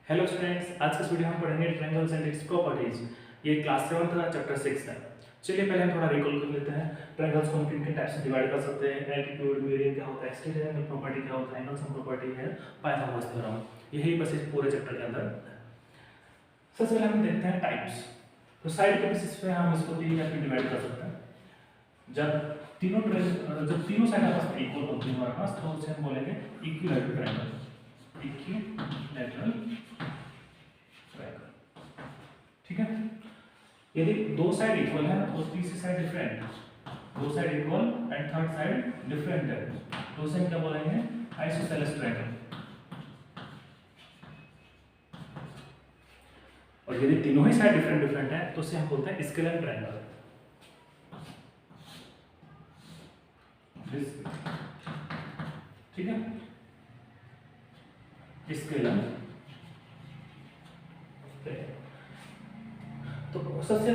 Hello students, आज के इस वीडियो में हम पढ़ेंगे ट्रायंगल्स एंड इट्स प्रॉपर्टीज। ये क्लास 7 का चैप्टर 6 है। चलिए पहले हम थोड़ा रिकॉल कर लेते हैं। ट्रायंगल्स को हम किन किन टाइप से डिवाइड कर सकते हैं, एल्टीट्यूड, मीडियन क्या होता है, एक्सटीरियर एंगल प्रॉपर्टी क्या होता है, एंगल सम प्रॉपर्टी है, पाइथागोरस थ्योरम। यही बस इस पूरे चैप्टर के अंदर है। सबसे पहले हम देखते हैं टाइप्स। तो साइड के बेसिस पे हम इसको तीन टाइप में डिवाइड कर सकते हैं। जब तीनों साइड आपस में इक्वल होती है हमारे पास, तो उसे हम बोलेंगे इक्विलैटरल ट्रायंगल। इक्विलैटरल ट्रायंगल, ठीक है। यदि दो साइड इक्वल है और तीसरी साइड डिफरेंट, दो side equal and third side different है, तो उसे हम क्या बोलेंगे, आइसोसेलेस ट्रायंगल। और यदि तीनों ही साइड डिफरेंट डिफरेंट है तो उसे हम बोलते हैं स्केलर ट्रायंगल। ठीक है, स्केलर। तो सबसे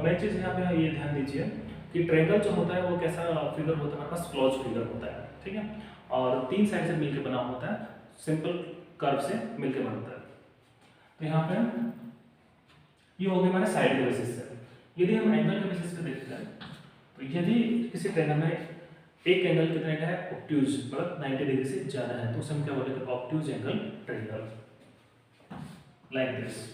मेन चीज यहाँ पे ये ध्यान दीजिए कि ट्रायंगल जो होता है वो कैसा फिगर होता है, हमारे पास क्लोज फिगर होता है, ठीक है। और तीन साइड से मिलकर बना होता है, सिंपल कर्व से मिलकर बनता है। तो यहाँ पे ये हो गया हमारे साइड के बेसिस से। यदि हम एंगल के बेसिस पे देखते हैं, तो यदि किसी ट्रायंगल में एक एंगल कितने का है, ऑब्ट्यूज, मतलब 90 डिग्री से ज्यादा है, तो उसे हम क्या बोलेंगे, obtuse angle triangle, like this.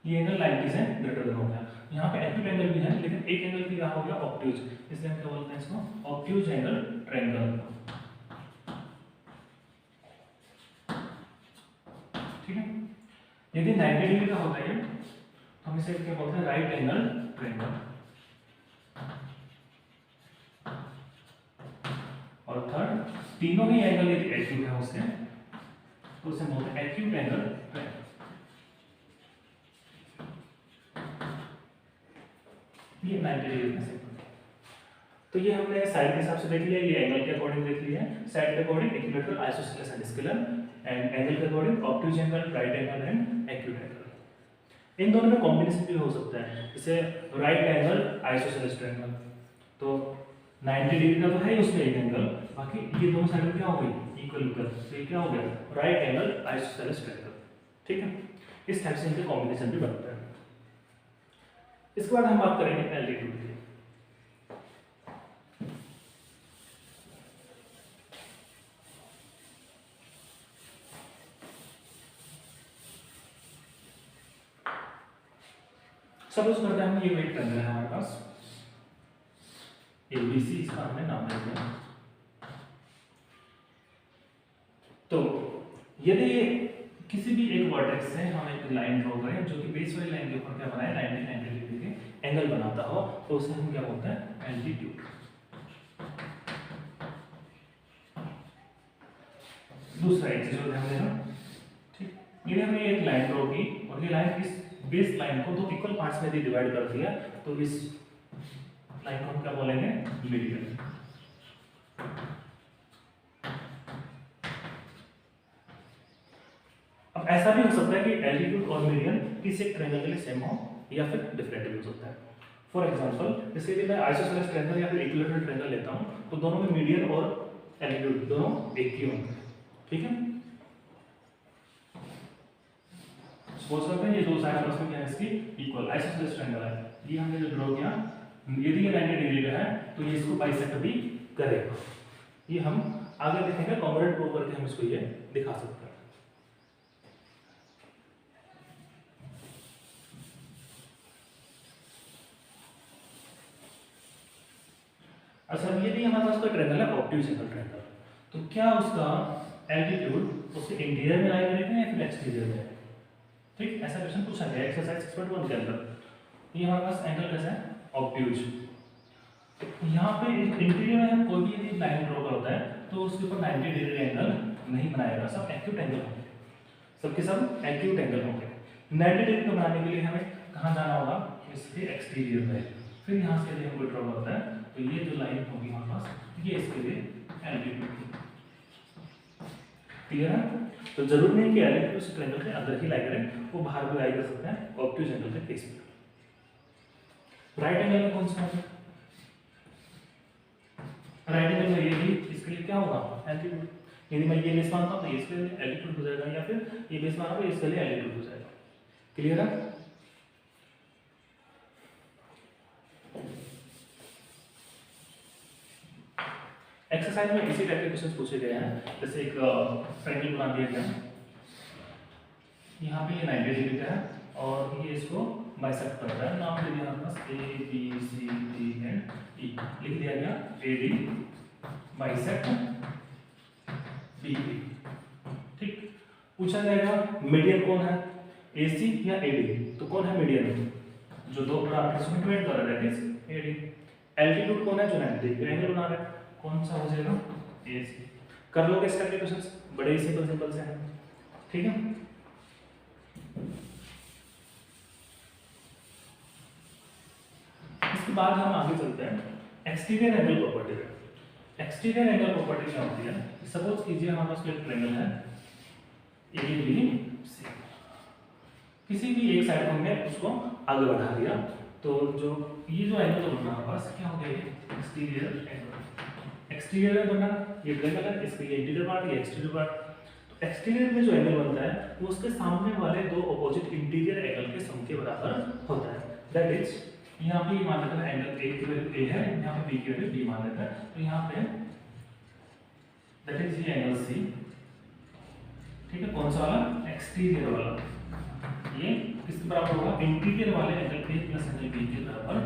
ये एंगल 90 से ग्रेटर देन हो गया। यहाँ पे एक्यूट एंगल भी है, लेकिन एक एंगल की क्या हो गया, ऑब्ट्यूज, इसलिए हम क्या बोलते हैं इसको, ऑब्ट्यूज एंगल ट्रायंगल। ठीक है। यदि 90 डिग्री का होता है तो हम इसे क्या बोलते हैं, राइट एंगल ट्रायंगल। और थर्ड, तीनों ही एंगल यदि एक्यूट है उसके, तो उसे बोलते हैं एक्यूट एंगल ट्रायंगल। ये 90 डिग्री में से। तो ये हमने साइड के हिसाब से देख लिया, ये एंगल के अकॉर्डिंग देख लिया है। साइड के according equilateral, isosceles and scalene, and angle के according obtuse angle, right angle and acute angle. इन दोनों में कॉम्बिनेशन भी हो सकता है, जैसे राइट एंगल आइसोसेलेस ट्रायंगल। तो 90 डिग्री का तो है ही उसमें एक एंगल, बाकी ये दोनों साइड में क्या हो गई, इक्वल इक्वल, तो ये क्या हो गया, राइट एंगल आइसोसेलेस ट्रायंगल। ठीक है, इस टाइप से इनके कॉम्बिनेशन भी बनता है। इसके बाद हम बात करेंगे एल्टीट्यूड की। सपोज करते हैं हम ये वेट ट्रायंगल है हमारे पास, ABC, इसका हमने नाम दे दिया। तो यदि किसी भी एक वर्टेक्स से हम एक लाइन ड्रॉ करें जो कि बेस वाली लाइन के ऊपर क्या बनाए, 90 डिग्री के एंगल बनाता हो, तो उसे हम क्या बोलते हैं, एल्टीट्यूड। दूसरा एक चीज ध्यान देना, ठीक। यदि हमने एक लाइन ड्रॉ की और ये लाइन इस बेस लाइन को दो इक्वल पार्ट्स में डिवाइड कर दिया, तो इस लाइन को हम क्या बोलेंगे, मीडियन। अब ऐसा भी हो सकता है कि एल्टीट्यूड और मीडियन किसी एक ट्रायंगल के लिए सेम हो या फिर डिफरेंट भी हो सकता है। फॉर एग्जांपल, जैसे कि मैं आइसोसेलेस ट्रायंगल या फिर इक्विलैटरल ट्रायंगल लेता हूं, तो दोनों में मीडियन और एल्टीट्यूड दोनों एक ही होंगे। ठीक है, सपोज करते हैं ये दो साइड आपस में क्या है, इसकी इक्वल आइसोसेलेस ट्रायंगल है। ये हमने जो ड्रॉ किया, यदि ये 90 डिग्री का है तो ये इसको बाइसेक्ट भी करेगा। ये हम आगे देखेंगे, कॉन्ग्रुएंट प्रूव करके हम इसको ये दिखा सकते हैं। अच्छा, यदि हमारे पास कोई ट्रायंगल है, ऑब्ट्यूज एंगल ट्रायंगल, तो क्या उसका एल्टीट्यूड उसके इंटीरियर में लाई करेगा या फिर एक्सटीरियर में? ठीक, ऐसा क्वेश्चन पूछा गया एक्सरसाइज 6.1 के अंदर। ये हमारे पास एंगल कैसा है, ऑब्ट्यूज। तो यहाँ पे इंटीरियर में हम कोई भी यदि लाइन ड्रॉ करता है तो उसके ऊपर 90 डिग्री एंगल नहीं बनाएगा, सब एक्यूट एंगल होंगे, सबके सब एक्यूट एंगल होंगे। 90 डिग्री को बनाने के लिए हमें कहाँ जाना होगा, इसके एक्सटीरियर में। फिर यहाँ से यदि हम कोई ड्रॉ करता है तो ये जो लाइन होगी हमारे पास, ये इसके लिए एल्टीट्यूड। क्लियर है? तो जरूर नहीं कि एल्टीट्यूड उस ट्रायंगल के अंदर ही लाई करें, वो बाहर भी लाई कर सकते हैं ऑब्ट्यूज एंगल के केस में। राइट एंगल में कौन सा होगा, राइट एंगल में ये भी इसके लिए क्या होगा, एल्टीट्यूड। यदि मैं ये बेस मानता हूँ तो ये इसके लिए एल्टीट्यूड हो जाएगा, या फिर ये बेस माना तो इसके लिए एल्टीट्यूड हो जाएगा। क्लियर है? एक्सरसाइज में इसी टाइप के क्वेश्चन पूछे गए हैं। जैसे एक ट्रायंगल बना दिया गया, यहाँ पे ये 90 डिग्री का है और ये इसको बाइसेक्ट कर रहा है। नाम दे दिया हमारे पास A B C D and E, लिख दिया गया A D bisect B B. ठीक, पूछा जाएगा मीडियन कौन है, ए सी या ए डी? तो कौन है मीडियन? जो दो पैरामीटर्स को डिवाइड कर रहा है, that is A D. Altitude कौन है? जो 90 डिग्री एंगल बना रहा है, कौन सा हो जाएगा? ए सी। कर लोगे इस टाइप के क्वेश्चंस, बड़े ही सिंपल सिंपल से हैं। ठीक है, इसके बाद हम आगे चलते हैं एक्सटीरियर एंगल प्रॉपर्टी पे। एक्सटीरियर एंगल प्रॉपर्टी क्या होती है? सपोज कीजिए हमारे पास एक ट्रायंगल है ए बी सी, किसी भी एक साइड को हमने उसको आगे बढ़ा दिया, तो जो ये जो एंगल बन रहा है हमारे पास क्या हो गया? Exterior angle. एक्सटीरियर में बनना ये ट्रायंगल है, इसके ये इंटीरियर पार्ट, ये एक्सटीरियर पार्ट। तो एक्सटीरियर में जो एंगल बनता है वो उसके सामने वाले दो अपोजिट इंटीरियर एंगल के सम के बराबर होता है। दैट इज यहाँ पे मान लेते हैं एंगल ए की वैल्यू ए है, यहाँ पे बी की वैल्यू बी मान लेते हैं, तो यहाँ पे दैट इज ये एंगल सी। ठीक है, कौन सा वाला? एक्सटीरियर वाला। ये किसके बराबर होगा? इंटीरियर वाले angle A plus angle B के बराबर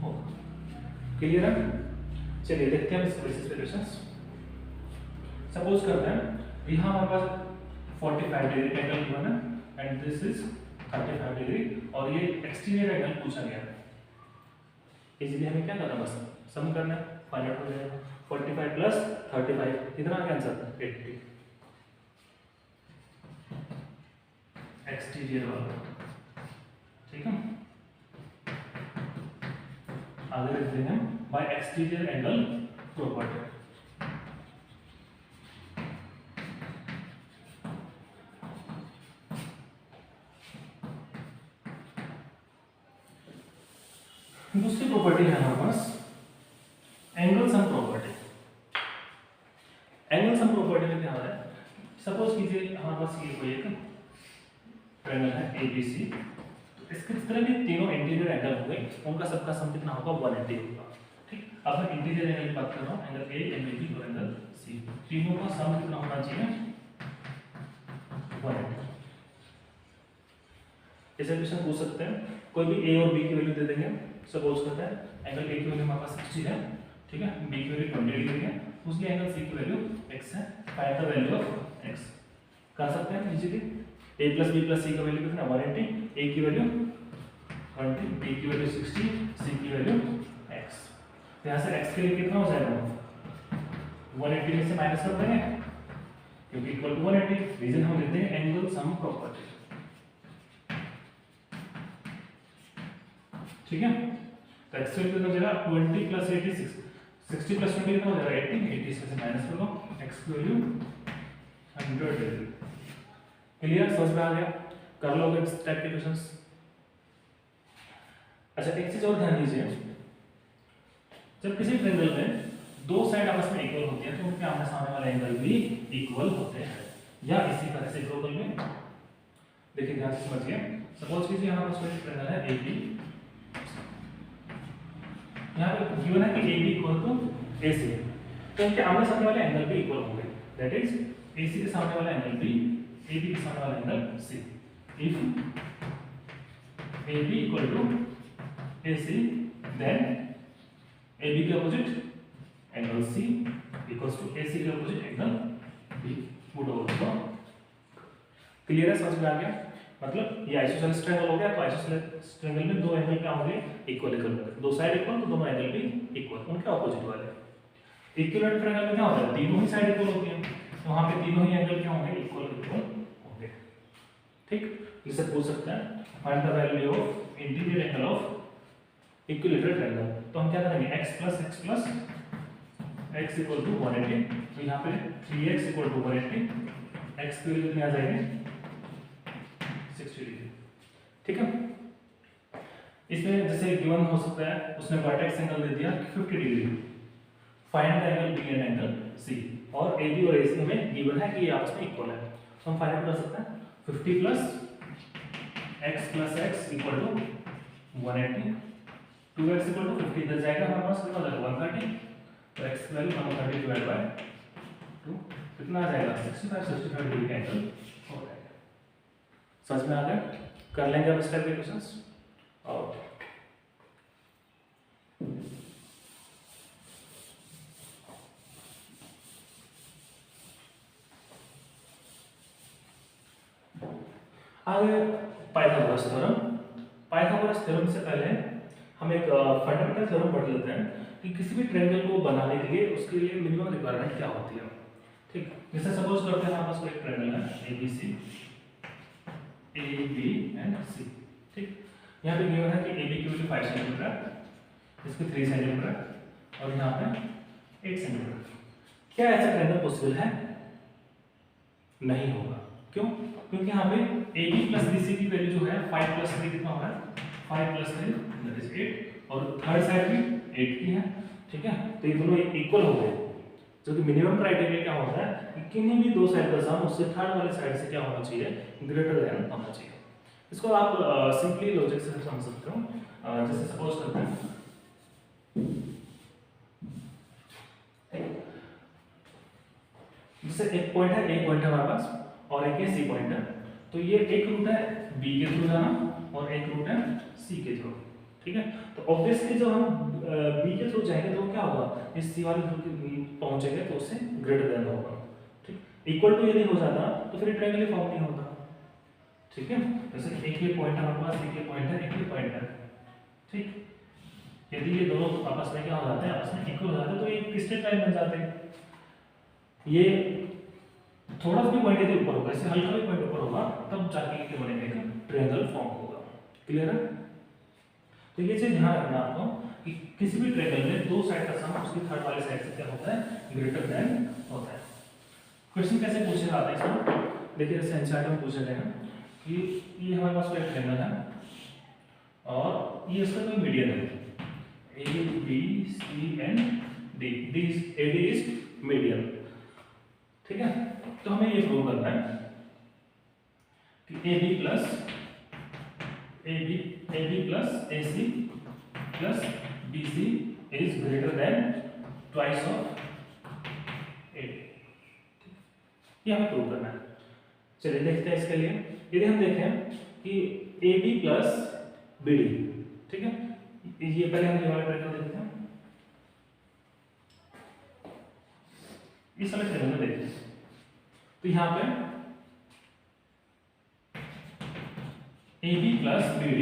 होगा। क्लियर है? चलिए देखते हैं इसके बेसिस पे क्वेश्चंस। सपोज करते हैं यहाँ हमारे पास 45 डिग्री का एंगल गिवन है एंड दिस इज 35 डिग्री और ये एक्सटीरियर एंगल पूछा गया है। इसलिए हमें क्या करना, बस सम करना है, फाइंड आउट हो जाएगा। 45 प्लस 35 कितना आ गया आंसर? 80। एक्सटीरियर वाला। ठीक है, आगे देखते हैं बाय एक्सटीरियर एंगल प्रॉपर्टी। दूसरी प्रॉपर्टी है हमारे पास angle sum property. Angle sum property में क्या हो रहा है? सपोज कीजिए हमारे पास ये कोई एक ट्रायंगल है ए बी सी, तो इसके तरह के तीनों इंटीरियर एंगल होंगे, उनका सबका सम कितना होगा? 180 होगा। ठीक, अब मैं इंटीरियर एंगल की बात कर रहा हूँ, एंगल ए, एंगल बी और एंगल सी, तीनों का सम कितना होना चाहिए? 180। ऐसे क्वेश्चन पूछ सकते हैं, कोई भी ए और बी की वैल्यू दे देंगे। सपोज करते हैं एंगल ए की वैल्यू हमारे पास 60 है, ठीक है, बी की वैल्यू 20 डिग्री है, उसकी एंगल सी की वैल्यू x है। Find the value of x। कर सकते हैं easily. a plus b plus c का वैल्यू कितना? 180। a की वैल्यू 20, b की वैल्यू 60, c की वैल्यू x। तो यहाँ से x के लिए कितना हो जाएगा? 180 में से माइनस कर देंगे क्योंकि इक्वल टू 180। रीजन हम लेते हैं एंगल सम प्रॉपर्टी। ठीक है, तो x वैल्यू कितना हो जाएगा? 20 प्लस 86, 60 प्लस 20 कितना हो जाएगा? 80। 80 से माइनस कर दो, x की वैल्यू 100 डिग्री। क्लियर? समझ में आ गया? कर लोगे इस टाइप के क्वेश्चंस। अच्छा, एक चीज और ध्यान दीजिए, जब किसी ट्रायंगल में दो साइड आपस में इक्वल होती है तो उनके आमने सामने वाले एंगल भी इक्वल होते हैं, या इसी तरह से ग्लोबल में देखिए ध्यान से समझिए। सपोज कीजिए हमारे पास कोई ट्रायंगल है ए बी, यहाँ पे गिवन है कि ए बी इक्वल टू ए सी, तो इनके आमने सामने वाले एंगल भी इक्वल होंगे। दैट इज ए सी के सामने वाला एंगल बी, ए बी के सामने वाला angle C. If A B equal to A C, then A B के opposite angle C equals to A C के opposite angle B would also. Clear है? समझ में आ गया? मतलब ये आइसोसेलेस ट्रायंगल हो गया, तो आइसोसेलेस ट्रायंगल में दो एंगल क्या होंगे? इक्वल इक्वल होंगे। दो साइड इक्वल तो दोनों एंगल भी इक्वल, उनके ऑपोजिट वाले। इक्विलेटरल ट्रायंगल में क्या होता है? तीनों ही साइड इक्वल होती हैं, तो वहां पे तीनों ही एंगल क्या होंगे? इक्वल इक्वल होंगे। ठीक, इसे पूछ सकते हैं find the value of interior angle of equilateral triangle. तो हम क्या करेंगे? x plus x equal to 180, तो यहाँ पे 3x इक्वल टू 180, x की वैल्यू कितनी आ जाएगी? 60 डिग्री। ठीक है, इसमें जैसे गिवन हो सकता है, उसने वर्टेक्स एंगल दे दिया 50 degree. Find the angle B and angle C. और ए बी और ए सी हमें गिवन है कि ये आपस में इक्वल है, तो हम फाइंड आउट कर सकते हैं 50 plus X equal to 180, 2x equal to 50 इधर जाएगा हमारे पास कितना हो जाएगा 130, तो x की वैल्यू 130 डिवाइड बाय 2 कितना आ जाएगा 65 डिग्री का एंगल हो जाएगा। समझ में आ गया? कर लेंगे अब इस टाइप के क्वेश्चंस। और आगे पाइथागोरस थ्योरम। पाइथागोरस थ्योरम से पहले हम एक फंडामेंटल थ्योरम पढ़ लेते हैं कि किसी भी ट्रायंगल को बनाने के लिए उसके लिए मिनिमम रिक्वायरमेंट क्या होती है। ठीक, जैसे सपोज करते हैं हमारे पास कोई ट्रायंगल है ABC, A B and C। ठीक, यहाँ पे गिवन है कि AB की वैल्यू 5 सेंटीमीटर है, इसकी 3 सेंटीमीटर है और यहाँ पे 8 सेंटीमीटर। क्या ऐसा ट्रायंगल पॉसिबल है? नहीं होगा। क्यों? क्योंकि यहाँ पे AB प्लस BC की वैल्यू जो है 5 प्लस 3 कितना हो रहा है 5 प्लस 3 दैट इज 8 और थर्ड साइड भी 8 की है। ठीक है, तो ये दोनों इक्वल हो गए। जो कि मिनिमम क्राइटेरिया क्या होता है कि किन्हीं भी दो साइड का सम उससे थर्ड वाले साइड से क्या होना चाहिए ग्रेटर देन होना चाहिए। इसको आप सिंपली लॉजिक से समझ सकते हो। जैसे सपोज करते हैं जैसे एक पॉइंट है हमारे पास और एक है सी पॉइंट है, तो ये एक रूट है बी के थ्रू जाना और एक रूट है सी के थ्रू। ठीक है, तो ऑब्वियसली जब हम बी के थ्रू जाएंगे तो क्या होगा, इस सी वाले थ्रू पहुंचेंगे तो उससे ग्रेटर देन होगा। ठीक, इक्वल टू यदि हो जाता तो फिर ट्रायंगल फॉर्म नहीं होता। ठीक है, जैसे एक ये पॉइंट हमारे पास, एक ये पॉइंट है, एक ये पॉइंट है। ठीक, यदि ये दोनों आपस में क्या हो जाते हैं, आपस में इक्वल हो जाते हैं तो एक स्ट्रेट लाइन बन जाते हैं। ये थोड़ा सा भी पॉइंट यदि ऊपर होगा, इससे हल्का भी पॉइंट ऊपर होगा, तब जाके ये बनेगा एक ट्रायंगल फॉर्म होगा। क्लियर है? तो ये चीज ध्यान रखना आपको कि किसी भी ट्रायंगल में दो साइड का सम उसकी थर्ड वाले साइड से क्या होता है ग्रेटर देन होता है। क्वेश्चन कैसे पूछे जाता है इसमें, देखिए जैसे एनसीईआरटी में पूछे गए हैं कि ये हमारे पास कोई ट्रायंगल है और ये इसका कोई मीडियन है A B C and D, AD is median. ठीक है, तो हमें ये प्रूव करना है कि AB plus AC plus BC is greater than twice of AD। ये हमें प्रूव करना है। चलिए देखते हैं इसके लिए। यदि हम देखें कि AB प्लस BD, ठीक है, ये पहले हम ये वाला ट्रायंगल देखते हैं। इस वाले ट्रायंगल में देखते हैं तो यहाँ पे AB plus BD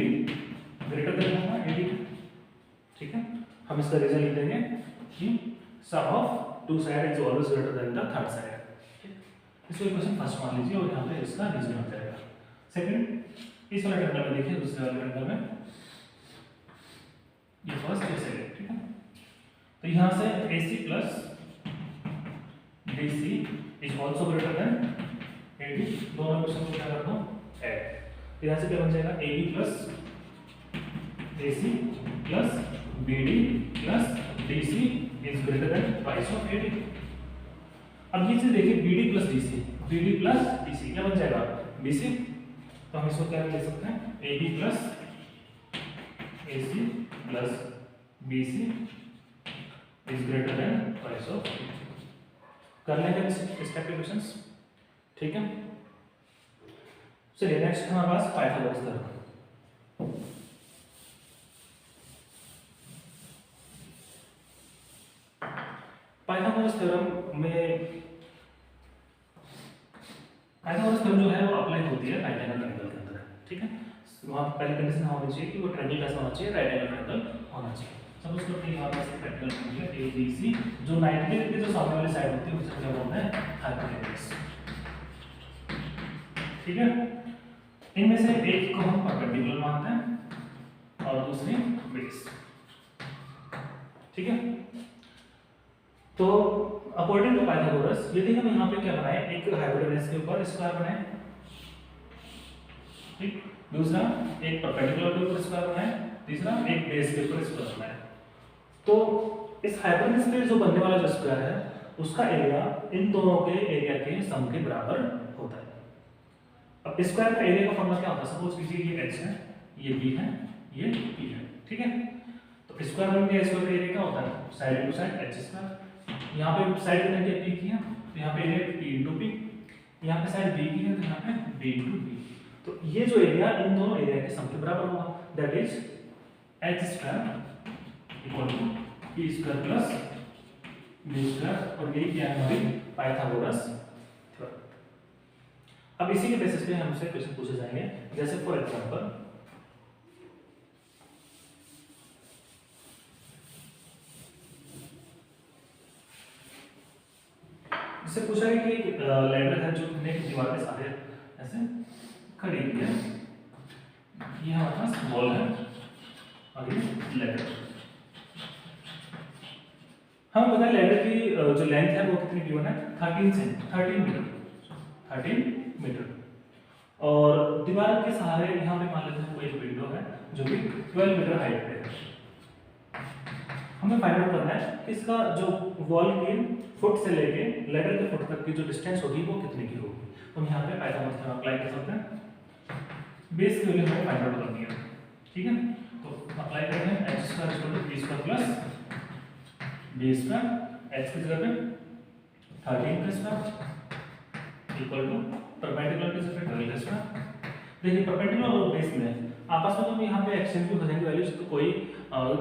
greater than होगा AD। ठीक है, हम इसका रीजन लिख देंगे कि sum of two side is always greater than the third side. इसको क्वेश्चन फर्स्ट मान लीजिए और यहाँ पे इसका रीजन हो जाएगा। सेकंड, इस वाले ट्रायंगल में देखिए, दूसरे वाले ट्रायंगल में ये फर्स्ट ये सेकंड। ठीक है, तो यहाँ से AC plus BC is also greater than AD। दोनों क्वेश्चन को क्या करना है ऐड, तो यहाँ से क्या बन जाएगा AB plus AC plus BD plus DC is greater than twice of AD। अब ये चीज देखिए BD प्लस DC क्या बन जाएगा BC, तो हम इसको क्या लिख सकते हैं AB plus AC plus BC is greater than twice of AD। कर लेंगे इस टाइप के क्वेश्चंस। ठीक है, चलिए नेक्स्ट हमारे पास पाइथागोरस थ्योरम। पाइथागोरस थ्योरम जो है वो अप्लाई होती है राइट एंगल ट्रायंगल के अंदर। ठीक है, वहाँ पहली कंडीशन होनी चाहिए कि वो ट्रायंगल कैसा होना चाहिए, राइट एंगल ट्रायंगल होना चाहिए। सपोज करते हैं हमारे पास एक ट्रायंगल है ABC, जो 90 डिग्री की जो सामने वाली साइड होती है उसे क्या बोलते हैं हाइपोटेन्यूज। ठीक है, इनमें से एक को हम परपेंडिकुलर मानते हैं और दूसरी बेस। ठीक है, तो अकॉर्डिंग टू पाइथागोरस यदि हम यहाँ पे क्या बनाए, एक हाइपोटेन्यूज के ऊपर स्क्वायर बनाए, ठीक, दूसरा एक परपेंडिकुलर के ऊपर स्क्वायर बनाए, तीसरा एक बेस के ऊपर स्क्वायर बनाए, तो इस हाइपोटेन्यूज पे जो बनने वाला जो स्क्वायर है उसका एरिया इन दोनों के एरिया के सम के बराबर होता है। अब स्क्वायर का एरिया का फॉर्मूला क्या होता है? सपोज कीजिए ये h है, ये b है, ये p है, ठीक है। तो स्क्वायर बन गया, स्क्वायर का एरिया क्या होता है? Side to side h square. यहाँ पे साइड कितनी है? p की है, तो यहाँ पे एरिया p इनटू p। यहाँ पे साइड b की है, तो यहाँ पे b इनटू b। तो ये जो एरिया इन दोनों एरिया के सम के बराबर होगा, that is h square equal to p square plus b square. और यही क्या है हमारी पाइथागोरस थ्योरम। अब इसी के बेसिस पे हमसे क्वेश्चन पूछे जाएंगे, जैसे फॉर एग्जांपल इससे पूछा है कि लैडर है जो हमने दीवार के सारे ऐसे खड़ी की है, ये हमारे पास वॉल है और ये लैडर। हमें पता है लैडर की जो लेंथ है वो कितनी गिवन है? 13 मीटर। और दीवार के सहारे यहाँ पे मान लेते हैं कोई विंडो है जो कि 12 मीटर हाइट पे है। हमें फाइंड आउट करना है कि इसका जो वॉल की फुट से लेके लेडर के फुट तक की जो डिस्टेंस होगी वो कितने की होगी। तो हम यहाँ पे पाइथागोरस थ्योरम अप्लाई कर सकते हैं। बेस की वैल्यू हमें फाइंड आउट करनी है, ठीक है। तो अप्लाई करते हैं h square equal to b square plus b square, h की जगह पे 13 का स्क्वायर इक्वल टू परपेंडिकुलर की जगह पे 12 का स्क्वायर। देखिए परपेंडिकुलर और बेस में आपस में तो यहाँ पे एक्सचेंज भी हो जाएंगे वैल्यूज, तो कोई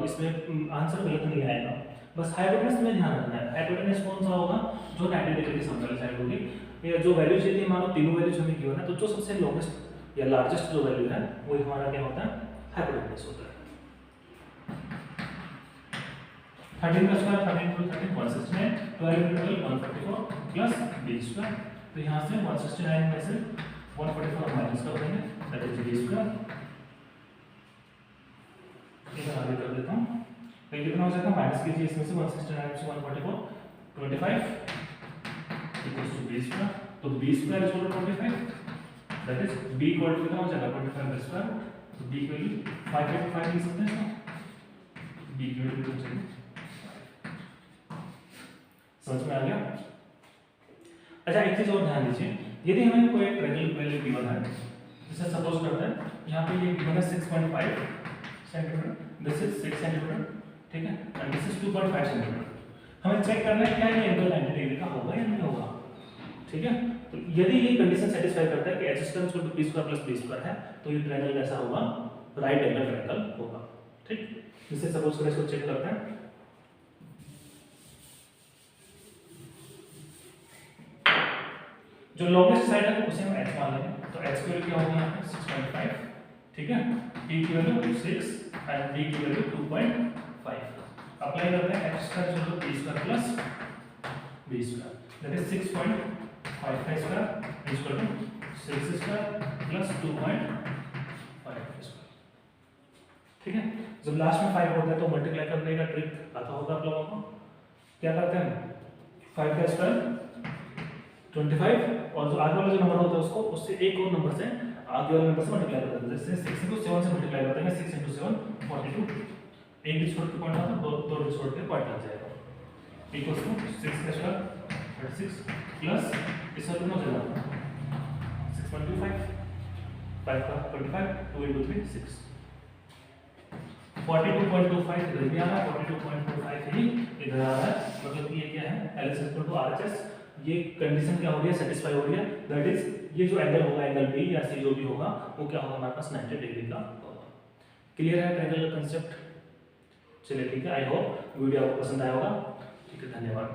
इसमें आंसर गलत नहीं आएगा। बस हाइपोटेनस में ध्यान रखना है। हाइपोटेनस कौन सा होगा? जो 90 डिग्री के समतल साइड होगी। ये जो वैल्यूज यदि मानो तीनों वैल्यूज हमें गिवन है, तो जो सबसे लॉन्गेस्ट या लार्जेस्ट जो वैल्यू है वो हमारा क्या होता है? हाइपोटेनस होता है। 13 का स्क्वायर 13 × 13 169, 12 × 12 144 प्लस b स्क्वायर। तो यहाँ से 169 में से 144 माइनस कर देंगे, दैट इज b स्क्वायर। इसे आगे कर देता हूँ, तो कितना हो जाएगा? माइनस कीजिए इसमें से 169 से 144 25 इक्वल्स टू b स्क्वायर। तो b square equal to 25, that is b equal to कितना हो जाएगा? 25 का स्क्वायर। तो b की वैल्यू 585 लिख सकते हैं इसको। b की वैल्यू कितनी चाहिए? समझ में आ गया? अच्छा एक चीज और ध्यान दीजिए, यदि हमें कोई ट्रायंगल वैल्यू गिवन है, जैसे सपोज करते हैं यहाँ पे ये गिवन है 6.5 सेंटीमीटर, दिस इज 6 सेंटीमीटर, ठीक है, एंड दिस इज 2.5 सेंटीमीटर। हमें चेक करना है क्या ये एंगल 90 डिग्री का होगा या नहीं होगा, ठीक है। तो यदि ये कंडीशन सेटिस्फाई करता है कि h square equal to p square plus b square है, तो ये ट्रायंगल कैसा होगा? राइट एंगल ट्रायंगल होगा, ठीक। जैसे सपोज करें इसको चेक करते हैं, जो लॉन्गेस्ट साइड है उसे हम h मान लेंगे। तो h की वैल्यू क्या होगी यहाँ पे? 6.5, ठीक है। p की वैल्यू 6 एंड b की वैल्यू 2.5। अप्लाई करते हैं h square equal to p square plus b square, that is 6.55 square equal to 6 square plus 2.5 square, ठीक है। जब लास्ट में 5 होता है तो मल्टीप्लाई करने का ट्रिक आता होगा आप लोगों को। क्या करते हैं? 5 का स्क्वायर 25 और जो आगे वाला जो नंबर होता है उसको उससे एक और नंबर से आगे वाले नंबर से मल्टीप्लाई कर देते हैं। जैसे 6 को 7 से मल्टीप्लाई करते हैं, 6 × 7 42, एक डिजिट छोड़ के पॉइंट आता है, दो डिजिट छोड़ के पॉइंट आ जाएगा, इक्वल्स टू 6 का स्क्वायर 36 प्लस इस वाले में हो जाएगा 6.25, 5 का 25, 2 × 3 6, 42.25 इधर भी आ रहा है, 42.25 ही इधर आ रहा है। मतलब कि ये क्या है? LHS equal to RHS। ये कंडीशन क्या हो रही है? सेटिस्फाई हो रही है, दैट इज ये जो एंगल होगा, एंगल B या C जो भी होगा, वो क्या होगा? हमारे पास 90 डिग्री का होगा। क्लियर है ट्रायंगल का कांसेप्ट? चलिए ठीक है, आई होप वीडियो आपको पसंद आया होगा। ठीक है, धन्यवाद।